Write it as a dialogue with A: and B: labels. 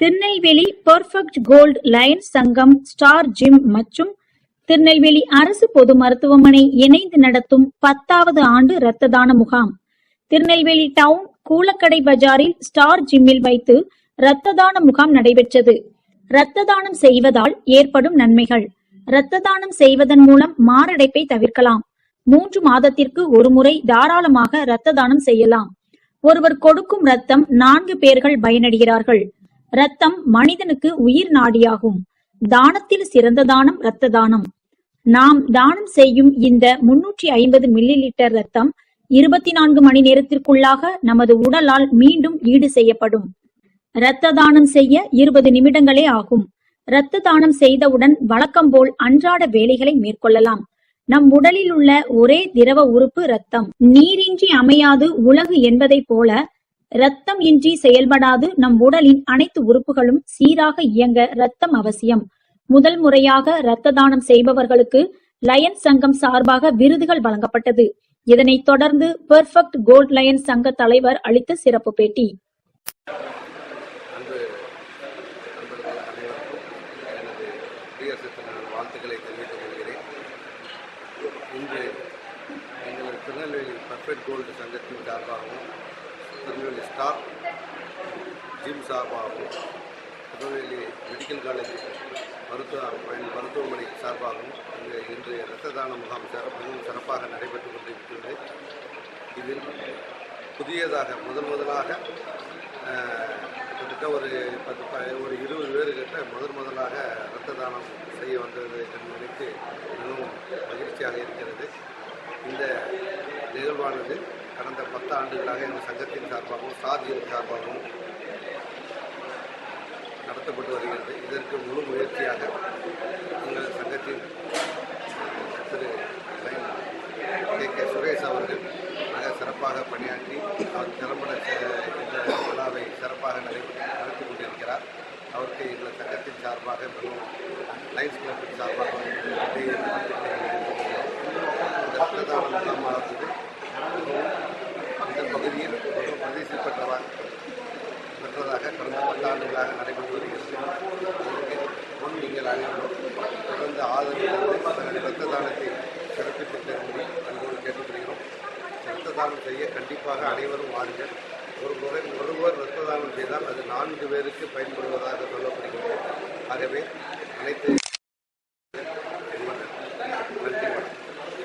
A: Tirunelveli perfect gold Lions சங்கம், star gym மற்றும் திருநெல்வேலி அரசு பொது மருத்துவமனை இணைந்து நடத்தும் 10வது ஆண்டு இரத்த தான முகாம் திருநெல்வேலி டவுன் கூலக்கடை பஜாரில் ஸ்டார் ஜிம்மில் வைத்து இரத்த தான முகாம் நடைபெற்றது. இரத்த தானம் செய்வதால் ஏற்படும் நன்மைகள். இரத்த தானம் செய்வதன் மூலம் மாரடைப்பை தவிர்க்கலாம். 3 மாதத்திற்கு ஒருமுறை தாராளமாக இரத்த தானம் செய்யலாம். ஒருவர் கொடுக்கும் இரத்தம் 4 பேர்கள் பயனடைகிறார்கள். இரத்தம் மனிதனுக்கு உயிர் நாடியாகும். தானத்தில் சிறந்த தானம் இரத்த தானம். நாம் தானம் செய்யும் இந்த 350 மில்லி லிட்டர் ரத்தம் 24 மணி நேரத்திற்குள்ளாக நமது உடலால் மீண்டும் ஈடு செய்யப்படும். இரத்த தானம் செய்ய 20 நிமிடங்களே ஆகும். இரத்த தானம் செய்தவுடன் வழக்கம் போல் அன்றாட வேலைகளை மேற்கொள்ளலாம். நம் உடலில் உள்ள ஒரே திரவ உறுப்பு இரத்தம். நீரின்றி அமையாது உலகு என்பதை போல இரத்தம் இன்றி செயல்படாது நம் உடலின் அனைத்து உறுப்புகளும் சீராக இயங்க இரத்தம் அவசியம். முதல் முறையாக இரத்த தானம் செய்பவர்களுக்கு லயன்ஸ் சங்கம் சார்பாக விருதுகள் வழங்கப்பட்டது. இதனைத் தொடர்ந்து பெர்ஃபெக்ட் கோல்ட் லயன்ஸ் சங்க தலைவர் அளித்த சிறப்பு பேட்டி.
B: வாழ்த்துக்களை தெரிவித்துக் கொள்கிறேன். இன்று எங்களது திருநெல்வேலி பெர்ஃபெக்ட் கோல்டு சங்கத்தின் சார்பாகவும், திருநெல்வேலி ஸ்டார் ஜிம் சார்பாகவும், திருநெல்வேலி மெடிக்கல் காலேஜ் மருத்துவமனை சார்பாகவும் இன்று இரத்த தான முகாம் மிகவும் சிறப்பாக நடைபெற்றுக் கொண்டிருக்கிறது. இதில் புதியதாக முதலாக கிட்டத்தட்ட ஒரு 20 பேர்கிட்ட முதலாக இரத்த தானம் செய்ய வந்தது நினைத்து மிகவும் மகிழ்ச்சியாக இருக்கிறது. இந்த நிகழ்வானது கடந்த 10 ஆண்டுகளாக எங்கள் சங்கத்தின் சார்பாகவும் சாதியின் சார்பாகவும் நடத்தப்பட்டு வருகிறது. இதற்கு முழு முயற்சியாக எங்கள் சங்கத்தின் திரு கே சுரேஷ் அவர்கள் மிக சிறப்பாக பணியாற்றி அவர் திறம்பட இந்த விழாவை சிறப்பாக நடத்தி கொண்டிருக்கிறார். அவருக்கு எங்கள் சங்கத்தின் சார்பாக மிகவும் லைன்ஸ் கிளப்பின் சார்பாக இந்த இரத்த தான முகாமானது இந்த பகுதியில் மிகவும் பிரதிஷ்டை பெற்றதாக கடந்த 10 ஆண்டுகளாக நடைபெற்று வருகிறது. நீங்கள் அனைவரும் தொடர்ந்து ஆதரவு இரத்த தானத்தை சிறப்பித்து தரும்படி அன்போடு கேட்டுக்கொள்கிறோம். இரத்த தானம் செய்ய கண்டிப்பாக அனைவரும் வாருங்கள். ஒருவர் இரத்த தானம் செய்தால் அது 4 பேருக்கு பயன்படுவதாக சொல்லப்படுகிறது. ஆகவே அனைத்து